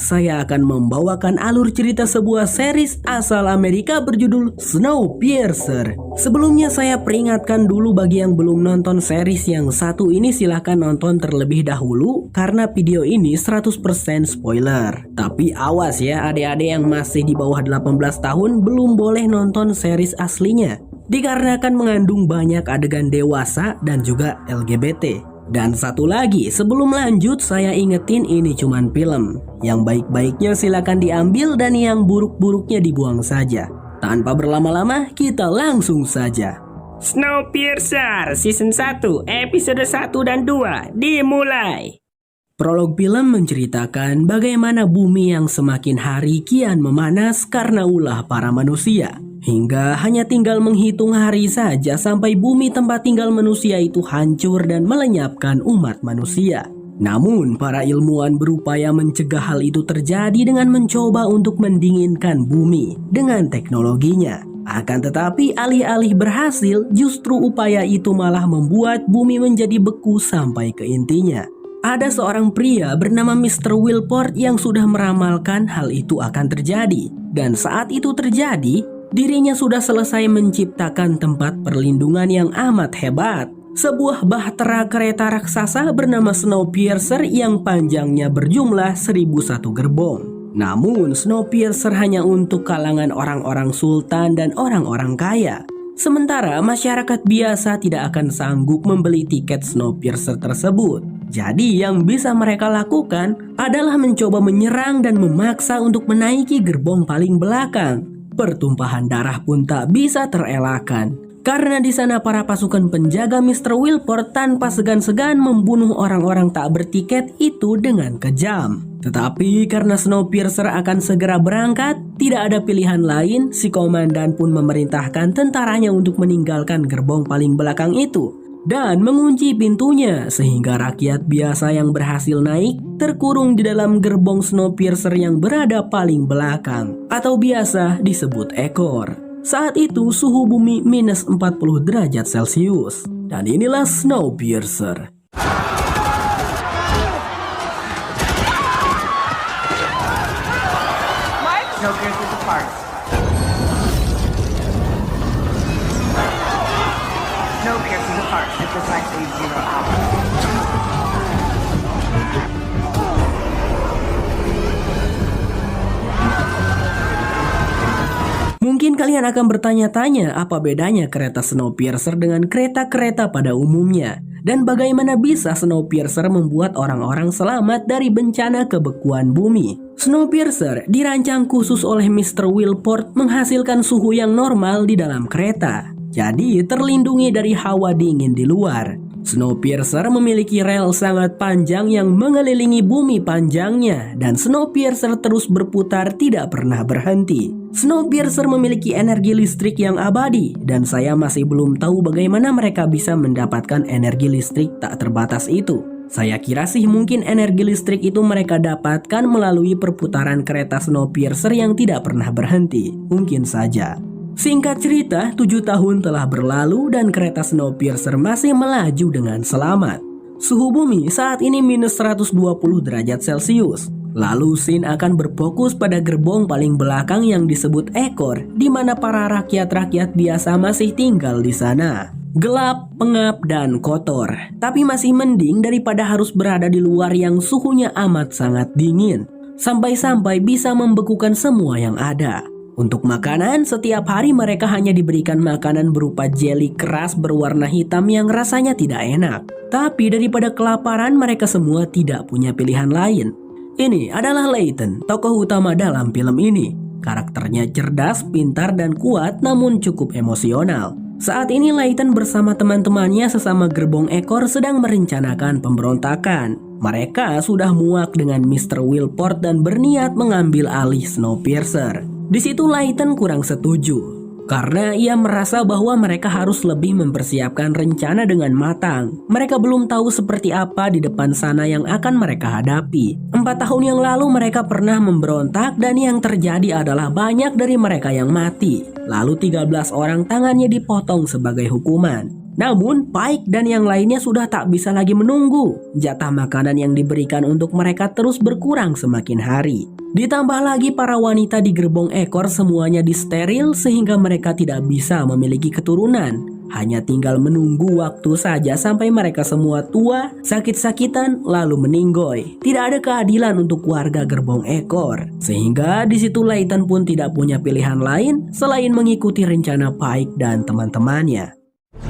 saya akan membawakan alur cerita sebuah series asal Amerika berjudul Snowpiercer. Sebelumnya saya peringatkan dulu bagi yang belum nonton series yang satu ini, silahkan nonton terlebih dahulu karena video ini 100% spoiler. Tapi awas ya, adik-adik yang masih di bawah 18 tahun belum boleh nonton series aslinya, dikarenakan mengandung banyak adegan dewasa dan juga LGBT. Dan satu lagi, sebelum lanjut saya ingetin ini cuman film. Yang baik-baiknya silakan diambil dan yang buruk-buruknya dibuang saja. Tanpa berlama-lama, kita langsung saja. Snowpiercer Season 1 Episode 1 dan 2 dimulai. Prolog film menceritakan bagaimana bumi yang semakin hari kian memanas karena ulah para manusia. Hingga hanya tinggal menghitung hari saja sampai bumi tempat tinggal manusia itu hancur dan melenyapkan umat manusia. Namun para ilmuwan berupaya mencegah hal itu terjadi dengan mencoba untuk mendinginkan bumi dengan teknologinya. Akan tetapi alih-alih berhasil, justru upaya itu malah membuat bumi menjadi beku sampai ke intinya. Ada seorang pria bernama Mr. Wilport yang sudah meramalkan hal itu akan terjadi. Dan saat itu terjadi, dirinya sudah selesai menciptakan tempat perlindungan yang amat hebat. Sebuah bahtera kereta raksasa bernama Snowpiercer yang panjangnya berjumlah 1001 gerbong. Namun Snowpiercer hanya untuk kalangan orang-orang sultan dan orang-orang kaya. Sementara masyarakat biasa tidak akan sanggup membeli tiket Snowpiercer tersebut. Jadi yang bisa mereka lakukan adalah mencoba menyerang dan memaksa untuk menaiki gerbong paling belakang. Pertumpahan darah pun tak bisa terelakkan, karena di sana para pasukan penjaga Mr. Wilport tanpa segan-segan membunuh orang-orang tak bertiket itu dengan kejam. Tetapi karena Snowpiercer akan segera berangkat, tidak ada pilihan lain, si komandan pun memerintahkan tentaranya untuk meninggalkan gerbong paling belakang itu dan mengunci pintunya, sehingga rakyat biasa yang berhasil naik terkurung di dalam gerbong Snowpiercer yang berada paling belakang, atau biasa disebut ekor. Saat itu suhu bumi minus 40 derajat Celcius. Dan inilah Snowpiercer. Snowpiercer departs. Snowpiercer departs at precisely 0 hours. Mungkin kalian akan bertanya-tanya apa bedanya kereta Snowpiercer dengan kereta-kereta pada umumnya, dan bagaimana bisa Snowpiercer membuat orang-orang selamat dari bencana kebekuan bumi. Snowpiercer dirancang khusus oleh Mr. Wilport menghasilkan suhu yang normal di dalam kereta, jadi terlindungi dari hawa dingin di luar. Snowpiercer memiliki rel sangat panjang yang mengelilingi bumi panjangnya, dan Snowpiercer terus berputar tidak pernah berhenti. Snowpiercer memiliki energi listrik yang abadi, dan saya masih belum tahu bagaimana mereka bisa mendapatkan energi listrik tak terbatas itu. Saya kira sih mungkin energi listrik itu mereka dapatkan melalui perputaran kereta Snowpiercer yang tidak pernah berhenti. Mungkin saja. Singkat cerita, 7 tahun telah berlalu dan kereta Snowpiercer masih melaju dengan selamat. Suhu bumi saat ini minus 120 derajat Celcius. Lalu scene akan berfokus pada gerbong paling belakang yang disebut ekor, di mana para rakyat-rakyat biasa masih tinggal di sana. Gelap, pengap, dan kotor. Tapi masih mending daripada harus berada di luar yang suhunya amat sangat dingin, sampai-sampai bisa membekukan semua yang ada. Untuk makanan, setiap hari mereka hanya diberikan makanan berupa jeli keras berwarna hitam yang rasanya tidak enak. Tapi daripada kelaparan, mereka semua tidak punya pilihan lain. Ini adalah Layton, tokoh utama dalam film ini. Karakternya cerdas, pintar, dan kuat, namun cukup emosional. Saat ini Layton bersama teman-temannya sesama gerbong ekor sedang merencanakan pemberontakan. Mereka sudah muak dengan Mr. Wilport dan berniat mengambil alih Snowpiercer. Di situ Layton kurang setuju, karena ia merasa bahwa mereka harus lebih mempersiapkan rencana dengan matang. Mereka belum tahu seperti apa di depan sana yang akan mereka hadapi. 4 tahun yang lalu mereka pernah memberontak dan yang terjadi adalah banyak dari mereka yang mati. Lalu 13 orang tangannya dipotong sebagai hukuman. Namun Pike dan yang lainnya sudah tak bisa lagi menunggu. Jatah makanan yang diberikan untuk mereka terus berkurang semakin hari. Ditambah lagi para wanita di gerbong ekor semuanya disteril sehingga mereka tidak bisa memiliki keturunan. Hanya tinggal menunggu waktu saja sampai mereka semua tua, sakit-sakitan, lalu meninggoy. Tidak ada keadilan untuk warga gerbong ekor. Sehingga di situ Layton pun tidak punya pilihan lain selain mengikuti rencana Pike dan teman-temannya.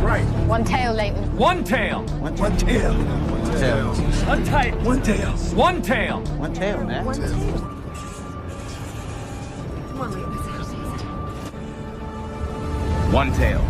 Right. One tail, Leighton. One tail. One tail. One tail. Untight. One tail. One tail. One tail, man. One tail.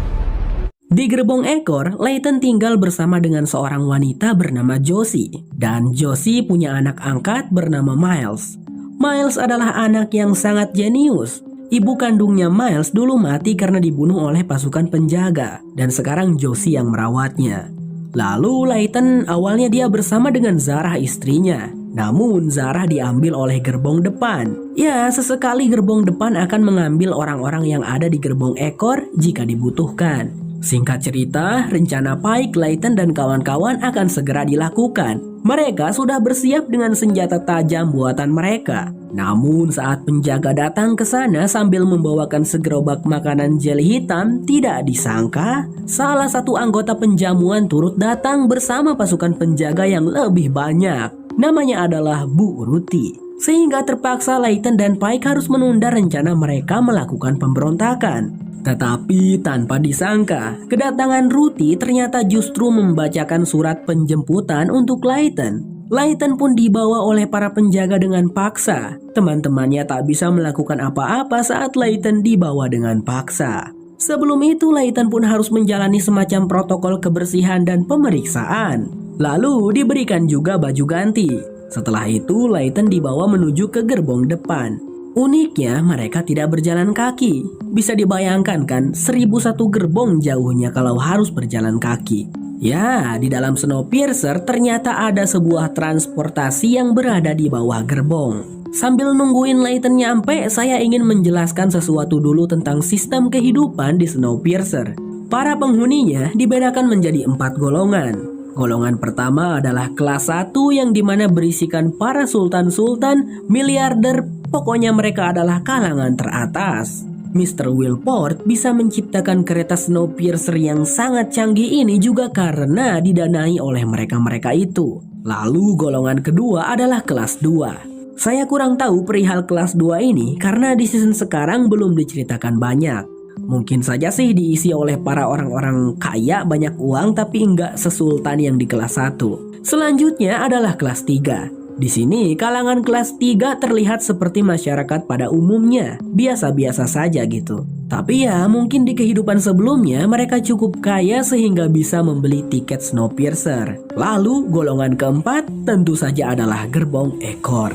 Di gerbong ekor, Layton tinggal bersama dengan seorang wanita bernama Josie. Dan Josie punya anak angkat bernama Miles. Miles adalah anak yang sangat jenius. Ibu kandungnya Miles dulu mati karena dibunuh oleh pasukan penjaga. Dan sekarang Josie yang merawatnya. Lalu Layton awalnya dia bersama dengan Zarah istrinya. Namun Zarah diambil oleh gerbong depan. Ya, sesekali gerbong depan akan mengambil orang-orang yang ada di gerbong ekor jika dibutuhkan. Singkat cerita, rencana Pike, Layton, dan kawan-kawan akan segera dilakukan. Mereka sudah bersiap dengan senjata tajam buatan mereka. Namun saat penjaga datang ke sana sambil membawakan segerobak makanan jeli hitam, tidak disangka salah satu anggota penjamuan turut datang bersama pasukan penjaga yang lebih banyak. Namanya adalah Bu Ruti. Sehingga terpaksa Layton dan Pike harus menunda rencana mereka melakukan pemberontakan. Tetapi tanpa disangka, kedatangan Ruti ternyata justru membacakan surat penjemputan untuk Layton. Layton pun dibawa oleh para penjaga dengan paksa. Teman-temannya tak bisa melakukan apa-apa saat Layton dibawa dengan paksa. Sebelum itu Layton pun harus menjalani semacam protokol kebersihan dan pemeriksaan. Lalu diberikan juga baju ganti. Setelah itu Layton dibawa menuju ke gerbong depan. Uniknya mereka tidak berjalan kaki. Bisa dibayangkan kan 1001 gerbong jauhnya kalau harus berjalan kaki. Ya, di dalam Snowpiercer ternyata ada sebuah transportasi yang berada di bawah gerbong. Sambil nungguin Layton nyampe, saya ingin menjelaskan sesuatu dulu tentang sistem kehidupan di Snowpiercer. Para penghuninya dibedakan menjadi 4 golongan. Golongan pertama adalah kelas 1 yang dimana berisikan para sultan-sultan, miliarder, pokoknya mereka adalah kalangan teratas. Mr. Wilport bisa menciptakan kereta Snowpiercer yang sangat canggih ini juga karena didanai oleh mereka-mereka itu. Lalu golongan kedua adalah kelas 2. Saya kurang tahu perihal kelas 2 ini karena di season sekarang belum diceritakan banyak. Mungkin saja sih diisi oleh para orang-orang kaya banyak uang tapi enggak sesultan yang di kelas 1. Selanjutnya adalah kelas 3. Di sini kalangan kelas 3 terlihat seperti masyarakat pada umumnya, biasa-biasa saja gitu. Tapi ya mungkin di kehidupan sebelumnya mereka cukup kaya sehingga bisa membeli tiket Snowpiercer. Lalu golongan keempat tentu saja adalah gerbong ekor.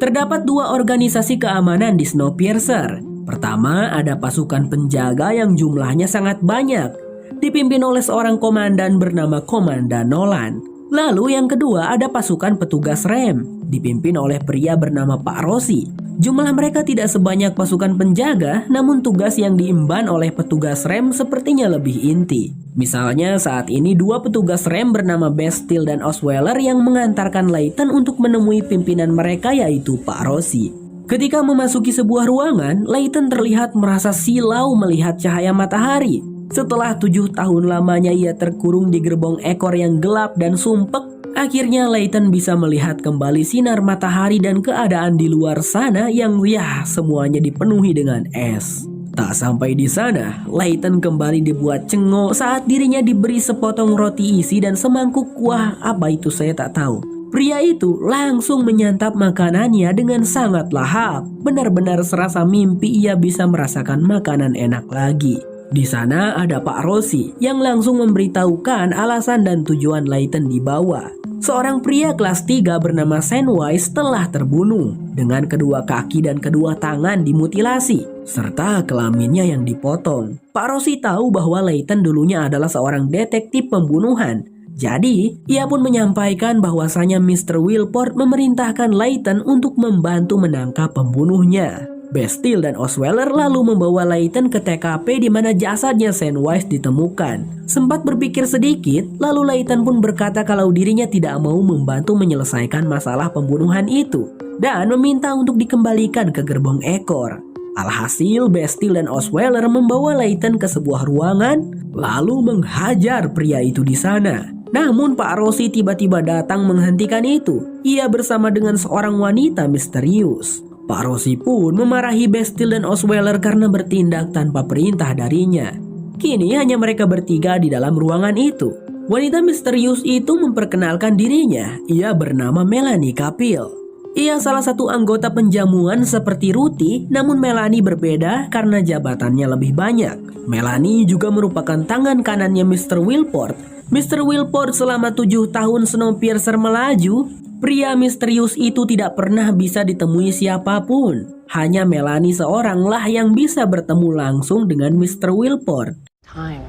Terdapat 2 organisasi keamanan di Snowpiercer. Pertama ada pasukan penjaga yang jumlahnya sangat banyak, dipimpin oleh seorang komandan bernama Komandan Nolan. Lalu yang kedua ada pasukan petugas rem, dipimpin oleh pria bernama Pak Rossi. Jumlah mereka tidak sebanyak pasukan penjaga, namun tugas yang diemban oleh petugas rem sepertinya lebih inti. Misalnya saat ini 2 petugas rem bernama Bastille dan Osweiler yang mengantarkan Layton untuk menemui pimpinan mereka yaitu Pak Rossi. Ketika memasuki sebuah ruangan, Layton terlihat merasa silau melihat cahaya matahari. Setelah 7 tahun lamanya ia terkurung di gerbong ekor yang gelap dan sumpek, akhirnya Layton bisa melihat kembali sinar matahari dan keadaan di luar sana yang semuanya dipenuhi dengan es. Tak sampai di sana, Layton kembali dibuat cengok saat dirinya diberi sepotong roti isi dan semangkuk kuah apa itu saya tak tahu. Pria itu langsung menyantap makanannya dengan sangat lahap. Benar-benar serasa mimpi ia bisa merasakan makanan enak lagi. Di sana ada Pak Rossi yang langsung memberitahukan alasan dan tujuan Layton dibawa. Seorang pria kelas 3 bernama Sandwise telah terbunuh dengan kedua kaki dan kedua tangan dimutilasi serta kelaminnya yang dipotong. Pak Rossi tahu bahwa Layton dulunya adalah seorang detektif pembunuhan. Jadi, ia pun menyampaikan bahwasanya Mr. Wilport memerintahkan Layton untuk membantu menangkap pembunuhnya. Bastille dan Osweiler lalu membawa Layton ke TKP di mana jasadnya Sandwise ditemukan. Sempat berpikir sedikit, lalu Layton pun berkata kalau dirinya tidak mau membantu menyelesaikan masalah pembunuhan itu dan meminta untuk dikembalikan ke gerbong ekor. Alhasil, Bastille dan Osweiler membawa Layton ke sebuah ruangan lalu menghajar pria itu di sana. Namun Pak Rossi tiba-tiba datang menghentikan itu. Ia bersama dengan seorang wanita misterius. Pak Rossi pun memarahi Bastille dan Osweiler karena bertindak tanpa perintah darinya. Kini hanya mereka bertiga di dalam ruangan itu. Wanita misterius itu memperkenalkan dirinya. Ia bernama Melanie Capil. Ia salah satu anggota penjamuan seperti Ruthie, namun Melanie berbeda karena jabatannya lebih banyak. Melanie juga merupakan tangan kanannya Mr. Wilport. Mr. Wilport selama 7 tahun Snowpiercer melaju, pria misterius itu tidak pernah bisa ditemui siapapun. Hanya Melanie seoranglah yang bisa bertemu langsung dengan Mr. Wilport. Time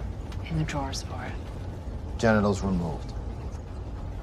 in the drawers for it. Genitals removed.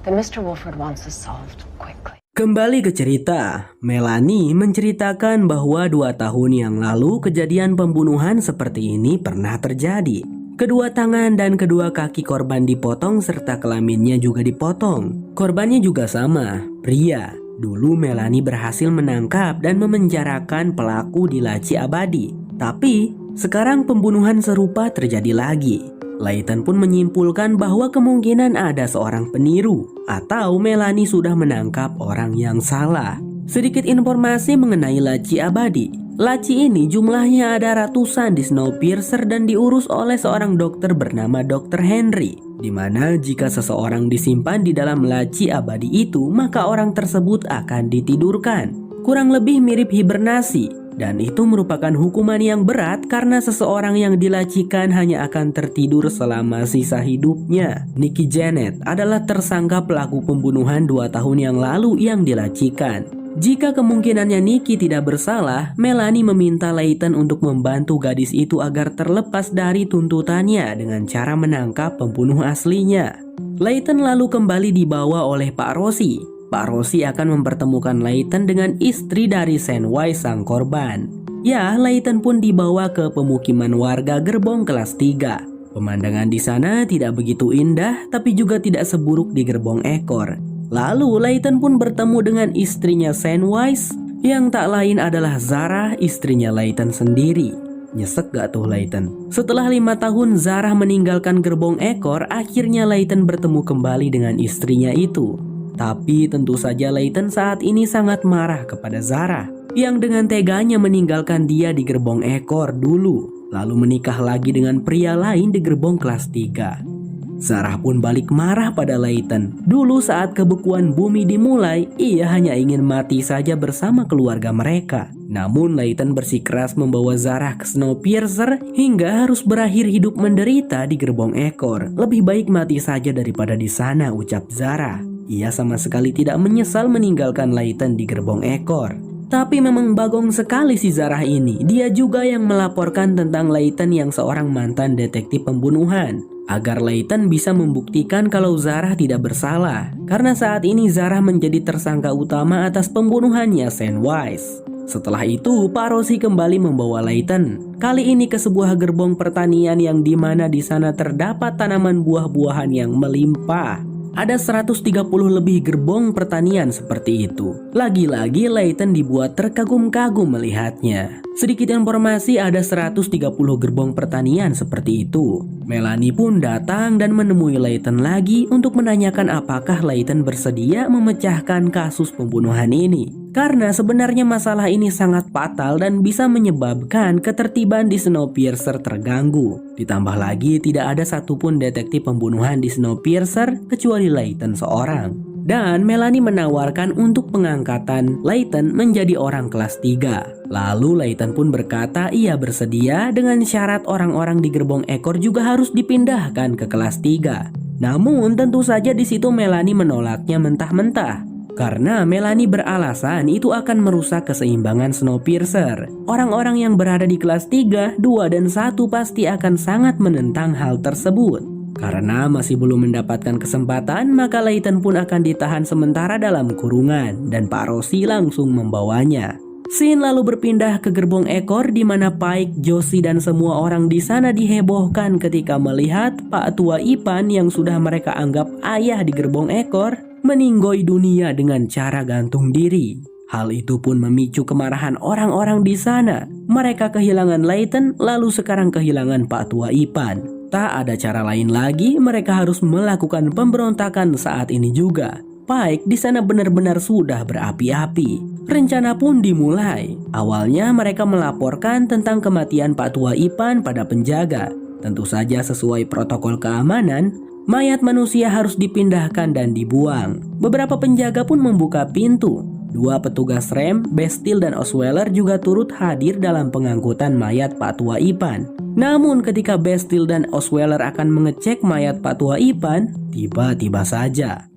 Then Mr. Wolford wants this solved quickly. Kembali ke cerita, Melanie menceritakan bahwa 2 tahun yang lalu kejadian pembunuhan seperti ini pernah terjadi. Kedua tangan dan kedua kaki korban dipotong serta kelaminnya juga dipotong. Korbannya juga sama, pria. Dulu Melanie berhasil menangkap dan memenjarakan pelaku di laci abadi. Tapi sekarang pembunuhan serupa terjadi lagi. Layton pun menyimpulkan bahwa kemungkinan ada seorang peniru atau Melanie sudah menangkap orang yang salah. Sedikit informasi mengenai laci abadi. Laci ini jumlahnya ada ratusan di Snowpiercer dan diurus oleh seorang dokter bernama Dr. Henry. Di mana jika seseorang disimpan di dalam laci abadi itu, maka orang tersebut akan ditidurkan. Kurang lebih mirip hibernasi. Dan itu merupakan hukuman yang berat karena seseorang yang dilacikan hanya akan tertidur selama sisa hidupnya. Nicky Janet adalah tersangka pelaku pembunuhan 2 tahun yang lalu yang dilacikan. Jika kemungkinannya Nicky tidak bersalah, Melanie meminta Layton untuk membantu gadis itu agar terlepas dari tuntutannya dengan cara menangkap pembunuh aslinya. Layton lalu kembali dibawa oleh Pak Rossi. Pak Rossi akan mempertemukan Layton dengan istri dari Sandwise sang korban. Ya, Layton pun dibawa ke pemukiman warga gerbong kelas 3. Pemandangan di sana tidak begitu indah, tapi juga tidak seburuk di gerbong ekor. Lalu Layton pun bertemu dengan istrinya Sandwise, yang tak lain adalah Zara, istrinya Layton sendiri. Nyesek gak tuh Layton? Setelah 5 tahun Zara meninggalkan gerbong ekor, akhirnya Layton bertemu kembali dengan istrinya itu. Tapi tentu saja Layton saat ini sangat marah kepada Zara yang dengan teganya meninggalkan dia di gerbong ekor dulu, lalu menikah lagi dengan pria lain di gerbong kelas 3. Zara pun balik marah pada Layton. Dulu saat kebekuan bumi dimulai, ia hanya ingin mati saja bersama keluarga mereka. Namun Layton bersikeras membawa Zara ke Snowpiercer hingga harus berakhir hidup menderita di gerbong ekor. Lebih baik mati saja daripada di sana, ucap Zara. Ia sama sekali tidak menyesal meninggalkan Layton di gerbong ekor. Tapi memang bagong sekali si Zara ini. Dia juga yang melaporkan tentang Layton yang seorang mantan detektif pembunuhan, agar Layton bisa membuktikan kalau Zara tidak bersalah. Karena saat ini Zara menjadi tersangka utama atas pembunuhannya Sandwise. Setelah itu Pak Rossi kembali membawa Layton, kali ini ke sebuah gerbong pertanian yang dimana di sana terdapat tanaman buah-buahan yang melimpah. Ada 130 lebih gerbong pertanian seperti itu. Lagi-lagi Layton dibuat terkagum-kagum melihatnya. Sedikit informasi, ada 130 gerbong pertanian seperti itu. Melanie pun datang dan menemui Layton lagi untuk menanyakan apakah Layton bersedia memecahkan kasus pembunuhan ini. Karena sebenarnya masalah ini sangat fatal dan bisa menyebabkan ketertiban di Snowpiercer terganggu. Ditambah lagi tidak ada satupun detektif pembunuhan di Snowpiercer kecuali Layton seorang. Dan Melanie menawarkan untuk pengangkatan Layton menjadi orang kelas 3. Lalu Layton pun berkata ia bersedia dengan syarat orang-orang di gerbong ekor juga harus dipindahkan ke kelas 3. Namun tentu saja di situ Melanie menolaknya mentah-mentah. Karena Melanie beralasan itu akan merusak keseimbangan Snowpiercer. Orang-orang yang berada di kelas 3, 2, dan 1 pasti akan sangat menentang hal tersebut. Karena masih belum mendapatkan kesempatan, maka Layton pun akan ditahan sementara dalam kurungan dan Pak Rossi langsung membawanya. Scene lalu berpindah ke gerbong ekor di mana Pike, Josie dan semua orang di sana dihebohkan ketika melihat Pak Tua Ipan yang sudah mereka anggap ayah di gerbong ekor meninggoy dunia dengan cara gantung diri. Hal itu pun memicu kemarahan orang-orang di sana. Mereka kehilangan Layton lalu sekarang kehilangan Pak Tua Ipan. Tak ada cara lain lagi, mereka harus melakukan pemberontakan saat ini juga. Pike di sana benar-benar sudah berapi-api. Rencana pun dimulai. Awalnya mereka melaporkan tentang kematian Pak Tua Ipan pada penjaga. Tentu saja sesuai protokol keamanan, mayat manusia harus dipindahkan dan dibuang. Beberapa penjaga pun membuka pintu. 2 petugas rem, Bastille dan Osweiler juga turut hadir dalam pengangkutan mayat Pak Tua Ipan. Namun ketika Bastille dan Osweiler akan mengecek mayat Pak Tua Ipan, tiba-tiba saja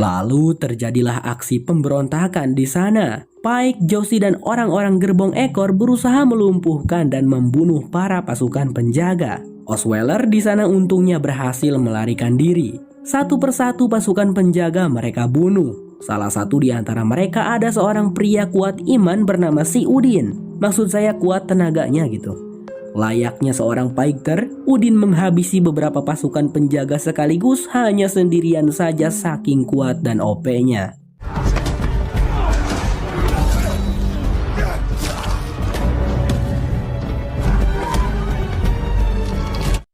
lalu terjadilah aksi pemberontakan di sana. Pike, Josie dan orang-orang gerbong ekor berusaha melumpuhkan dan membunuh para pasukan penjaga. Osweiler di sana untungnya berhasil melarikan diri. Satu persatu pasukan penjaga mereka bunuh. Salah satu di antara mereka ada seorang pria kuat iman bernama si Udin. Maksud saya kuat tenaganya gitu. Layaknya seorang fighter, Udin menghabisi beberapa pasukan penjaga sekaligus hanya sendirian saja saking kuat dan OP-nya.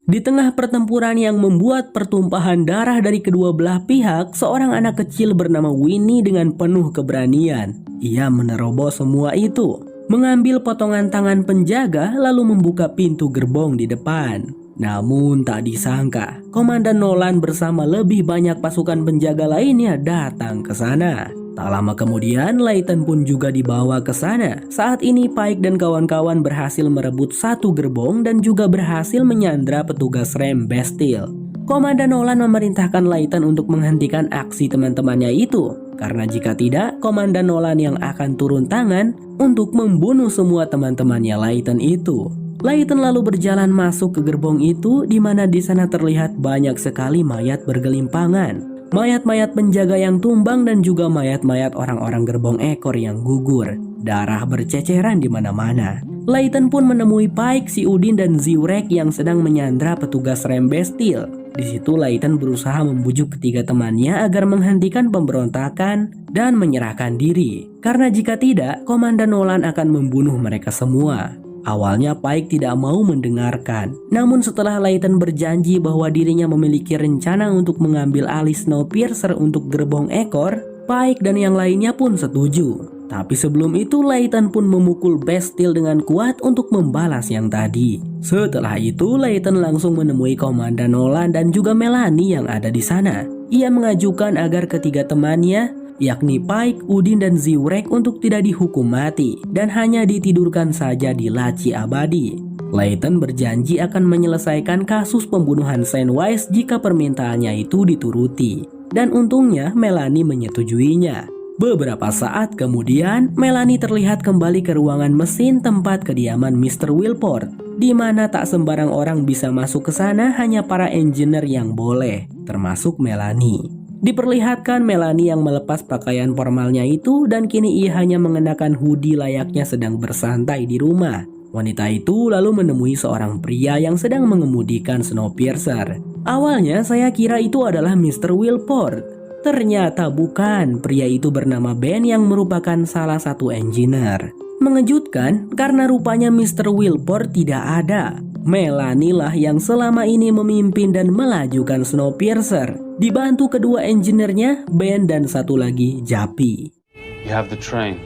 Di tengah pertempuran yang membuat pertumpahan darah dari kedua belah pihak, seorang anak kecil bernama Winnie dengan penuh keberanian. Ia menerobos semua itu, mengambil potongan tangan penjaga lalu membuka pintu gerbong di depan. Namun tak disangka, Komandan Nolan bersama lebih banyak pasukan penjaga lainnya datang ke sana. Tak lama kemudian, Layton pun juga dibawa ke sana. Saat ini Pike dan kawan-kawan berhasil merebut satu gerbong dan juga berhasil menyandra petugas rem Bastille. Komandan Nolan memerintahkan Layton untuk menghentikan aksi teman-temannya itu. Karena jika tidak, Komandan Nolan yang akan turun tangan untuk membunuh semua teman-temannya Layton itu. Layton lalu berjalan masuk ke gerbong itu di mana di sana terlihat banyak sekali mayat bergelimpangan. Mayat-mayat penjaga yang tumbang dan juga mayat-mayat orang-orang gerbong ekor yang gugur. Darah berceceran di mana-mana. Layton pun menemui Pike, si Udin dan Ziwrek yang sedang menyandra petugas rem Bastille. Di situ Layton berusaha membujuk ketiga temannya agar menghentikan pemberontakan dan menyerahkan diri. Karena jika tidak, Komandan Nolan akan membunuh mereka semua. Awalnya Pike tidak mau mendengarkan. Namun setelah Layton berjanji bahwa dirinya memiliki rencana untuk mengambil alih Snowpiercer untuk gerbong ekor, Pike dan yang lainnya pun setuju. Tapi sebelum itu Layton pun memukul Bastille dengan kuat untuk membalas yang tadi. Setelah itu Layton langsung menemui Komandan Nolan dan juga Melanie yang ada di sana. Ia mengajukan agar ketiga temannya, yakni Pike, Udin dan Ziwrek untuk tidak dihukum mati dan hanya ditidurkan saja di laci abadi. Layton berjanji akan menyelesaikan kasus pembunuhan Sandwise jika permintaannya itu dituruti. Dan untungnya Melanie menyetujuinya. Beberapa saat kemudian, Melanie terlihat kembali ke ruangan mesin tempat kediaman Mr. Wilport, di mana tak sembarang orang bisa masuk ke sana, hanya para engineer yang boleh, termasuk Melanie. Diperlihatkan Melanie yang melepas pakaian formalnya itu dan kini ia hanya mengenakan hoodie layaknya sedang bersantai di rumah. Wanita itu lalu menemui seorang pria yang sedang mengemudikan Snowpiercer. Awalnya saya kira itu adalah Mr. Wilport. Ternyata bukan, pria itu bernama Ben yang merupakan salah satu engineer. Mengejutkan karena rupanya Mr. Wilport tidak ada. Melanie lah yang selama ini memimpin dan melajukan Snowpiercer. Dibantu kedua engineer-nya, Ben dan satu lagi, Jappy. You have the train,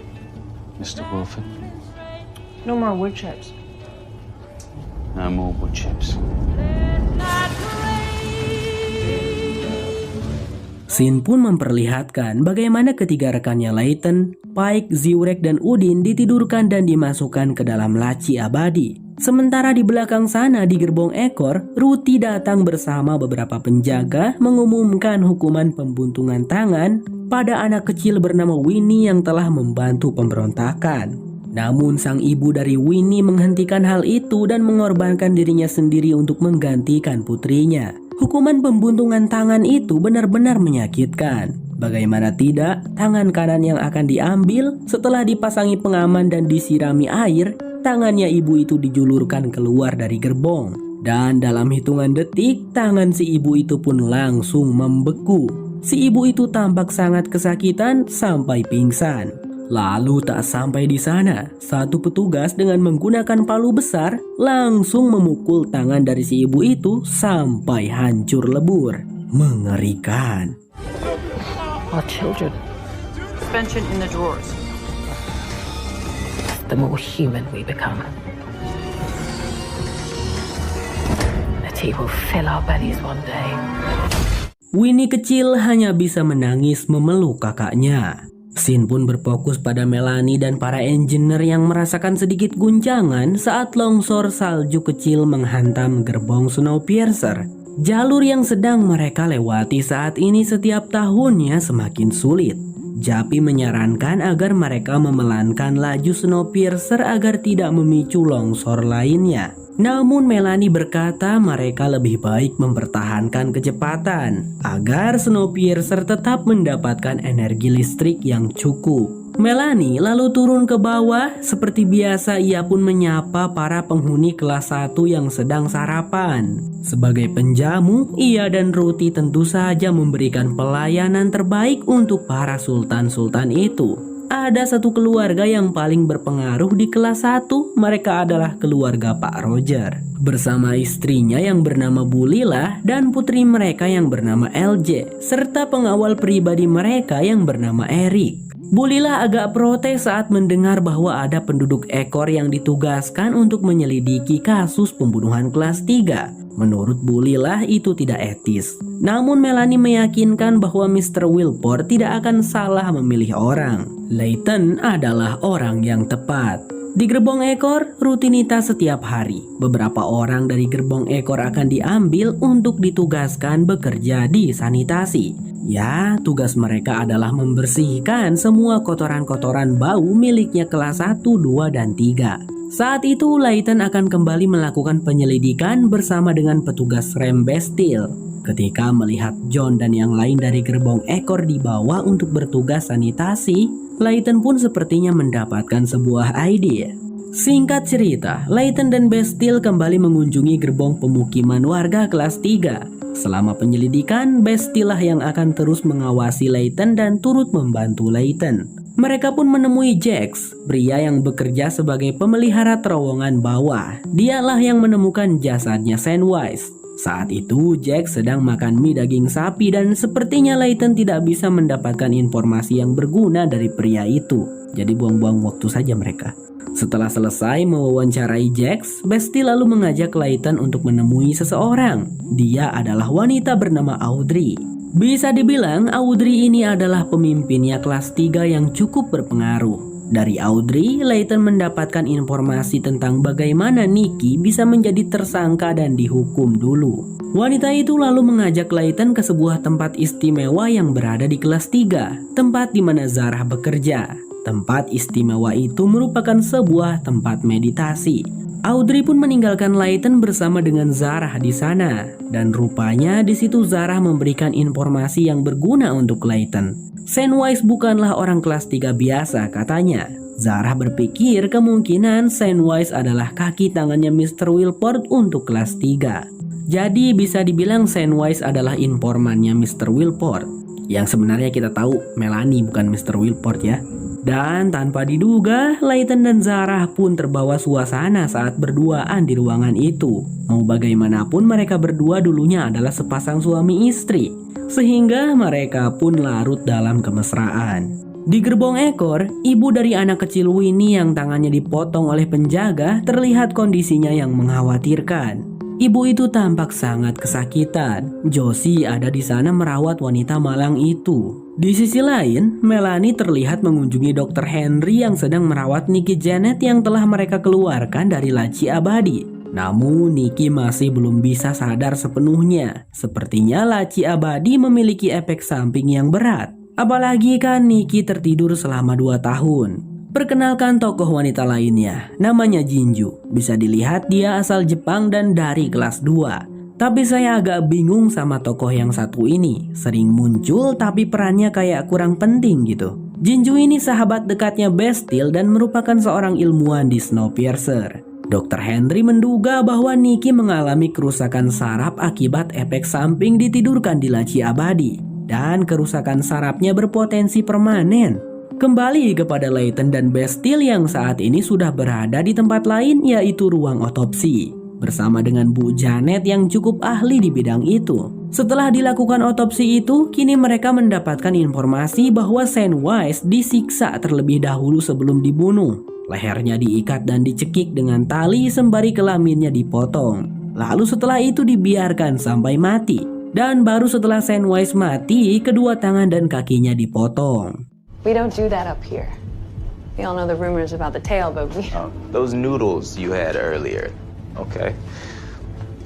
Mr. Wilford. No more wood chips. No more wood chips. Scene pun memperlihatkan bagaimana ketiga rekannya Layton, Pike, Ziwrek dan Udin ditidurkan dan dimasukkan ke dalam laci abadi. Sementara di belakang sana di gerbong ekor, Ruthie datang bersama beberapa penjaga mengumumkan hukuman pembuntungan tangan pada anak kecil bernama Winnie yang telah membantu pemberontakan. Namun sang ibu dari Winnie menghentikan hal itu dan mengorbankan dirinya sendiri untuk menggantikan putrinya. Hukuman pembuntungan tangan itu benar-benar menyakitkan. Bagaimana tidak, tangan kanan yang akan diambil setelah dipasangi pengaman dan disirami air, tangannya ibu itu dijulurkan keluar dari gerbong. Dan dalam hitungan detik, tangan si ibu itu pun langsung membeku. Si ibu itu tampak sangat kesakitan sampai pingsan. Lalu tak sampai di sana, satu petugas dengan menggunakan palu besar langsung memukul tangan dari si ibu itu sampai hancur lebur. Mengerikan. Our children, Suspension in the drawers. the more human we become. The tea will fill our bellies one day. Winnie kecil hanya bisa menangis memeluk kakaknya. Scene pun berfokus pada Melanie dan para engineer yang merasakan sedikit guncangan saat longsor salju kecil menghantam gerbong Snowpiercer. Jalur yang sedang mereka lewati saat ini setiap tahunnya semakin sulit. Japi menyarankan agar mereka memelankan laju Snowpiercer agar tidak memicu longsor lainnya. Namun Melanie berkata mereka lebih baik mempertahankan kecepatan agar Snowpiercer tetap mendapatkan energi listrik yang cukup. Melanie lalu turun ke bawah. Seperti biasa ia pun menyapa para penghuni kelas 1 yang sedang sarapan. Sebagai penjamu, ia dan Ruthie tentu saja memberikan pelayanan terbaik untuk para sultan-sultan itu. Ada satu keluarga yang paling berpengaruh di kelas 1, mereka adalah keluarga Pak Roger. Bersama istrinya yang bernama Bu Lila dan putri mereka yang bernama LJ, serta pengawal pribadi mereka yang bernama Eric. Bu Lila agak protes saat mendengar bahwa ada penduduk ekor yang ditugaskan untuk menyelidiki kasus pembunuhan kelas 3. Menurut Bu Lila itu tidak etis. Namun Melanie meyakinkan bahwa Mr. Wilport tidak akan salah memilih orang. Layton adalah orang yang tepat. Di gerbong ekor, rutinitas setiap hari. Beberapa orang dari gerbong ekor akan diambil untuk ditugaskan bekerja di sanitasi. Ya, tugas mereka adalah membersihkan semua kotoran-kotoran bau miliknya kelas 1, 2, dan 3. Saat itu, Layton akan kembali melakukan penyelidikan bersama dengan petugas rem Bastille. Ketika melihat John dan yang lain dari gerbong ekor dibawa untuk bertugas sanitasi, Layton pun sepertinya mendapatkan sebuah ide. Singkat cerita, Layton dan Bastille kembali mengunjungi gerbong pemukiman warga kelas 3. Selama penyelidikan, Bastille lah yang akan terus mengawasi Layton dan turut membantu Layton. Mereka pun menemui Jax, pria yang bekerja sebagai pemelihara terowongan bawah. Dialah yang menemukan jasadnya Sandwise. Saat itu Jax sedang makan mie daging sapi dan sepertinya Layton tidak bisa mendapatkan informasi yang berguna dari pria itu. Jadi buang-buang waktu saja mereka. Setelah selesai mewawancarai Jax, Bastille lalu mengajak Layton untuk menemui seseorang. Dia adalah wanita bernama Audrey. Bisa dibilang Audrey ini adalah pemimpinnya kelas 3 yang cukup berpengaruh. Dari Audrey, Layton mendapatkan informasi tentang bagaimana Nikki bisa menjadi tersangka dan dihukum dulu. Wanita itu lalu mengajak Layton ke sebuah tempat istimewa yang berada di kelas 3, tempat di mana Zarah bekerja. Tempat istimewa itu merupakan sebuah tempat meditasi. Audrey pun meninggalkan Layton bersama dengan Zarah di sana, dan rupanya di situ Zarah memberikan informasi yang berguna untuk Layton. Sandwise bukanlah orang kelas 3 biasa katanya. Zarah berpikir kemungkinan Sandwise adalah kaki tangannya Mr. Wilport untuk kelas 3. Jadi bisa dibilang Sandwise adalah informannya Mr. Wilport. Yang sebenarnya kita tahu Melanie bukan Mr. Wilport ya. Dan tanpa diduga, Layton dan Zarah pun terbawa suasana saat berduaan di ruangan itu. Mau bagaimanapun mereka berdua dulunya adalah sepasang suami istri, sehingga mereka pun larut dalam kemesraan. Di gerbong ekor, ibu dari anak kecil Winnie yang tangannya dipotong oleh penjaga terlihat kondisinya yang mengkhawatirkan. Ibu itu tampak sangat kesakitan. Josie ada di sana merawat wanita malang itu. Di sisi lain, Melanie terlihat mengunjungi Dr. Henry yang sedang merawat Nikki Janet yang telah mereka keluarkan dari laci abadi. Namun Nikki masih belum bisa sadar sepenuhnya. Sepertinya laci abadi memiliki efek samping yang berat. Apalagi kan Nikki tertidur selama 2 tahun. Perkenalkan tokoh wanita lainnya, namanya Jinju. Bisa dilihat dia asal Jepang dan dari kelas 2. Tapi saya agak bingung sama tokoh yang satu ini. Sering muncul tapi perannya kayak kurang penting gitu. Jinju ini sahabat dekatnya Bastille dan merupakan seorang ilmuwan di Snowpiercer. Dr. Henry menduga bahwa Nikki mengalami kerusakan saraf akibat efek samping ditidurkan di laci abadi. Dan kerusakan sarafnya berpotensi permanen. Kembali kepada Layton dan Bastille yang saat ini sudah berada di tempat lain, yaitu ruang otopsi. Bersama dengan Bu Janet yang cukup ahli di bidang itu. Setelah dilakukan otopsi itu, kini mereka mendapatkan informasi bahwa Sandwise disiksa terlebih dahulu sebelum dibunuh. Lehernya diikat dan dicekik dengan tali sembari kelaminnya dipotong. Lalu setelah itu dibiarkan sampai mati. Dan baru setelah Sandwise mati, kedua tangan dan kakinya dipotong. We don't do that up here. We all know the rumors about the tail, but we... Those noodles you had earlier. Okay.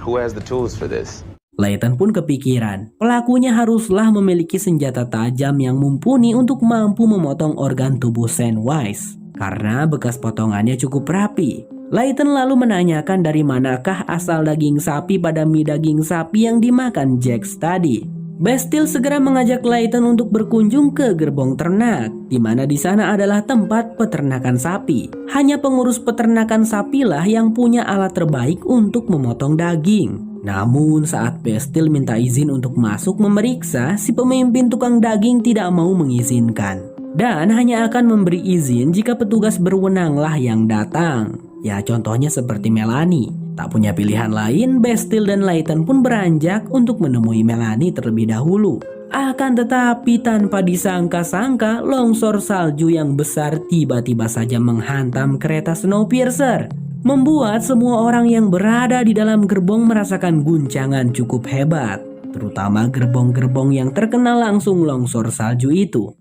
Who has the tools for this? Layton pun kepikiran, pelakunya haruslah memiliki senjata tajam yang mumpuni untuk mampu memotong organ tubuh Sandwise. Karena bekas potongannya cukup rapi. Layton lalu menanyakan dari manakah asal daging sapi pada mie daging sapi yang dimakan Jax tadi. Bastille segera mengajak Layton untuk berkunjung ke gerbong ternak, di mana di sana adalah tempat peternakan sapi. Hanya pengurus peternakan sapilah yang punya alat terbaik untuk memotong daging. Namun saat Bastille minta izin untuk masuk memeriksa, si pemimpin tukang daging tidak mau mengizinkan. Dan hanya akan memberi izin jika petugas berwenanglah yang datang. Ya contohnya seperti Melanie. Tak punya pilihan lain, Bastille dan Layton pun beranjak untuk menemui Melanie terlebih dahulu. Akan tetapi tanpa disangka-sangka, longsor salju yang besar tiba-tiba saja menghantam kereta Snowpiercer. Membuat semua orang yang berada di dalam gerbong merasakan guncangan cukup hebat. Terutama gerbong-gerbong yang terkena langsung longsor salju itu.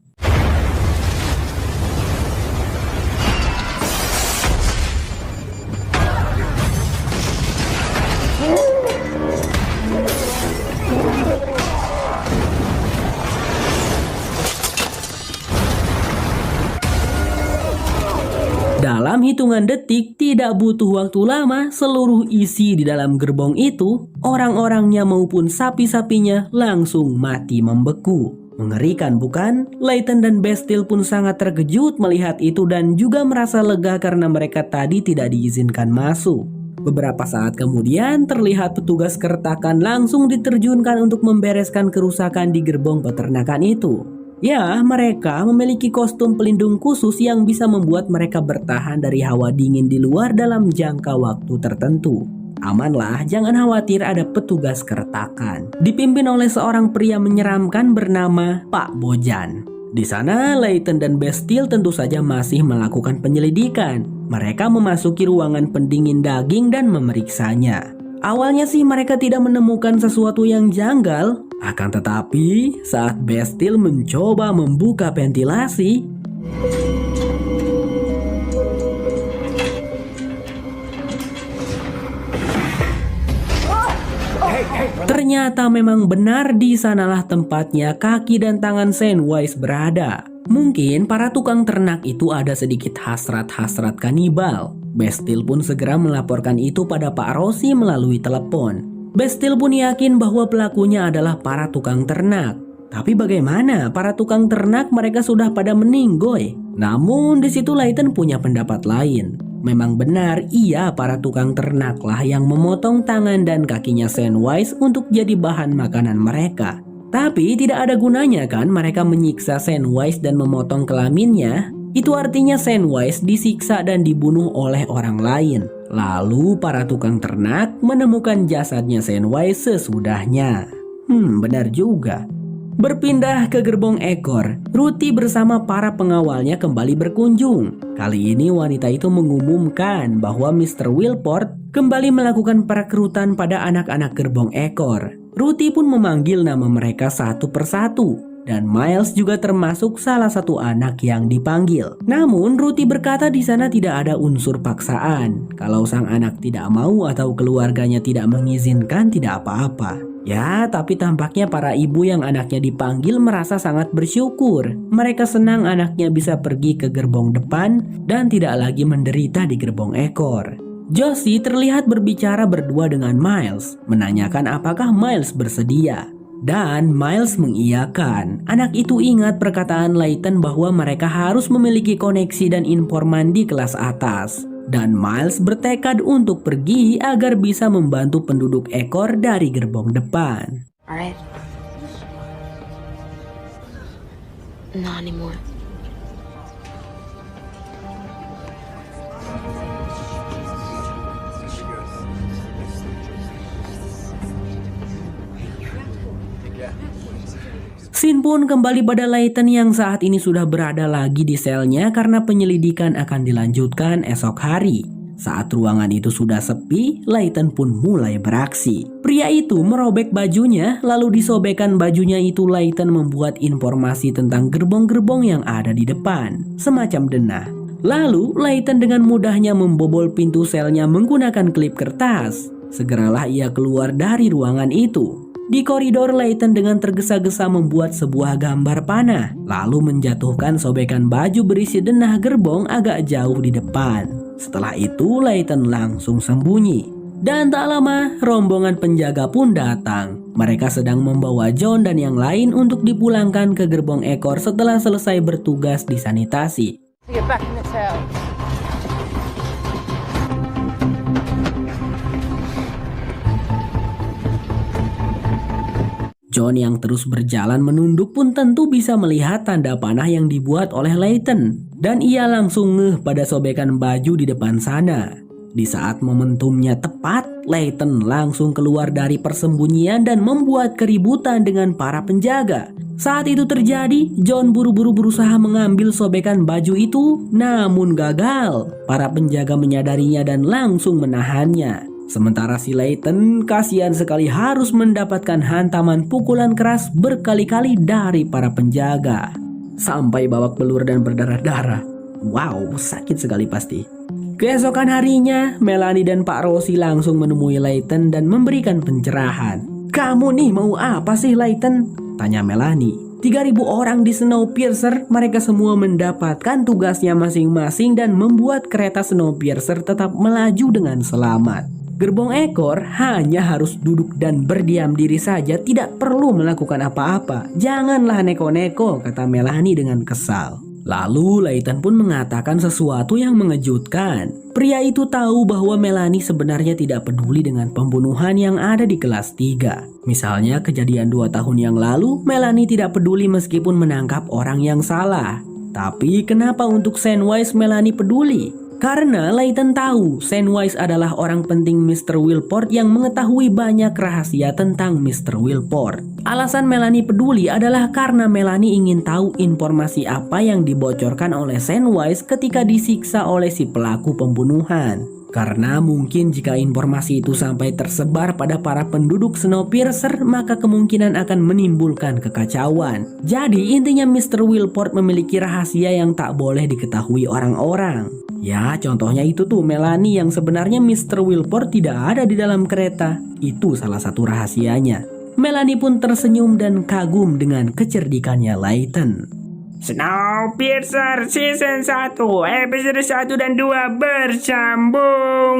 Dalam hitungan detik, tidak butuh waktu lama, seluruh isi di dalam gerbong itu, orang-orangnya maupun sapi-sapinya langsung mati membeku. Mengerikan bukan? Layton dan Bastille pun sangat terkejut melihat itu dan juga merasa lega karena mereka tadi tidak diizinkan masuk. Beberapa saat kemudian terlihat petugas keretakan langsung diterjunkan untuk membereskan kerusakan di gerbong peternakan itu. Ya, mereka memiliki kostum pelindung khusus yang bisa membuat mereka bertahan dari hawa dingin di luar dalam jangka waktu tertentu. Amanlah, jangan khawatir, ada petugas keretakan. Dipimpin oleh seorang pria menyeramkan bernama Pak Bojan. Di sana, Layton dan Bastille tentu saja masih melakukan penyelidikan. Mereka memasuki ruangan pendingin daging dan memeriksanya. Awalnya sih mereka tidak menemukan sesuatu yang janggal. Akan tetapi, saat Bastille mencoba membuka ventilasi, ternyata memang benar di sanalah tempatnya kaki dan tangan Sandwise berada. Mungkin para tukang ternak itu ada sedikit hasrat-hasrat kanibal. Bastille pun segera melaporkan itu pada Pak Rossi melalui telepon. Bastille pun yakin bahwa pelakunya adalah para tukang ternak. Tapi bagaimana para tukang ternak, mereka sudah pada meninggoy. Namun di situ Layton punya pendapat lain. Memang benar iya para tukang ternaklah yang memotong tangan dan kakinya Sandwise untuk jadi bahan makanan mereka. Tapi tidak ada gunanya kan mereka menyiksa Sandwise dan memotong kelaminnya. Itu artinya Sandwise disiksa dan dibunuh oleh orang lain. Lalu para tukang ternak menemukan jasadnya Sandwise sesudahnya. Benar juga. Berpindah ke gerbong ekor, Ruthie bersama para pengawalnya kembali berkunjung. Kali ini wanita itu mengumumkan bahwa Mr. Wilport kembali melakukan perekrutan pada anak-anak gerbong ekor. Ruthie pun memanggil nama mereka satu persatu. Dan Miles juga termasuk salah satu anak yang dipanggil. Namun Ruthie berkata di sana tidak ada unsur paksaan. Kalau sang anak tidak mau atau keluarganya tidak mengizinkan, tidak apa-apa. Ya, tapi tampaknya para ibu yang anaknya dipanggil merasa sangat bersyukur. Mereka senang anaknya bisa pergi ke gerbong depan dan tidak lagi menderita di gerbong ekor. Josie terlihat berbicara berdua dengan Miles, menanyakan apakah Miles bersedia. Dan Miles mengiyakan. Anak itu ingat perkataan Layton bahwa mereka harus memiliki koneksi dan informan di kelas atas. Dan Miles bertekad untuk pergi agar bisa membantu penduduk ekor dari gerbong depan. All right. Not anymore. Scene pun kembali pada Layton yang saat ini sudah berada lagi di selnya karena penyelidikan akan dilanjutkan esok hari. Saat ruangan itu sudah sepi, Layton pun mulai beraksi. Pria itu merobek bajunya, lalu disobekkan bajunya itu Layton membuat informasi tentang gerbong-gerbong yang ada di depan, semacam denah. Lalu Layton dengan mudahnya membobol pintu selnya menggunakan klip kertas. Segeralah ia keluar dari ruangan itu. Di koridor, Layton dengan tergesa-gesa membuat sebuah gambar panah, lalu menjatuhkan sobekan baju berisi denah gerbong agak jauh di depan. Setelah itu, Layton langsung sembunyi. Dan tak lama, rombongan penjaga pun datang. Mereka sedang membawa John dan yang lain untuk dipulangkan ke gerbong ekor setelah selesai bertugas di sanitasi. Get back in the tail. John yang terus berjalan menunduk pun tentu bisa melihat tanda panah yang dibuat oleh Layton. Dan ia langsung ngeh pada sobekan baju di depan sana. Di saat momentumnya tepat, Layton langsung keluar dari persembunyian dan membuat keributan dengan para penjaga. Saat itu terjadi, John buru-buru berusaha mengambil sobekan baju itu, namun gagal. Para penjaga menyadarinya dan langsung menahannya. Sementara si Layton kasihan sekali harus mendapatkan hantaman pukulan keras berkali-kali dari para penjaga. Sampai babak belur dan berdarah-darah. Wow, sakit sekali pasti. Keesokan harinya, Melanie dan Pak Rossi langsung menemui Layton dan memberikan pencerahan. "Kamu nih mau apa sih Layton?" tanya Melanie. 3.000 orang di Snowpiercer, mereka semua mendapatkan tugasnya masing-masing dan membuat kereta Snowpiercer tetap melaju dengan selamat. Gerbong ekor hanya harus duduk dan berdiam diri saja, tidak perlu melakukan apa-apa. Janganlah neko-neko, kata Melanie dengan kesal. Lalu Layton pun mengatakan sesuatu yang mengejutkan. Pria itu tahu bahwa Melanie sebenarnya tidak peduli dengan pembunuhan yang ada di kelas 3. Misalnya kejadian 2 tahun yang lalu, Melanie tidak peduli meskipun menangkap orang yang salah. Tapi kenapa untuk Sandwise Melanie peduli? Karena Layton tahu Sandwise adalah orang penting Mr. Wilport yang mengetahui banyak rahasia tentang Mr. Wilport. Alasan Melanie peduli adalah karena Melanie ingin tahu informasi apa yang dibocorkan oleh Sandwise ketika disiksa oleh si pelaku pembunuhan. Karena mungkin jika informasi itu sampai tersebar pada para penduduk Snowpiercer, maka kemungkinan akan menimbulkan kekacauan. Jadi intinya Mr. Wilport memiliki rahasia yang tak boleh diketahui orang-orang. Ya, contohnya itu tuh Melanie yang sebenarnya Mr. Wilport tidak ada di dalam kereta. Itu salah satu rahasianya. Melanie pun tersenyum dan kagum dengan kecerdikannya Layton. Snowpiercer Season 1 episode 1 dan 2 bersambung.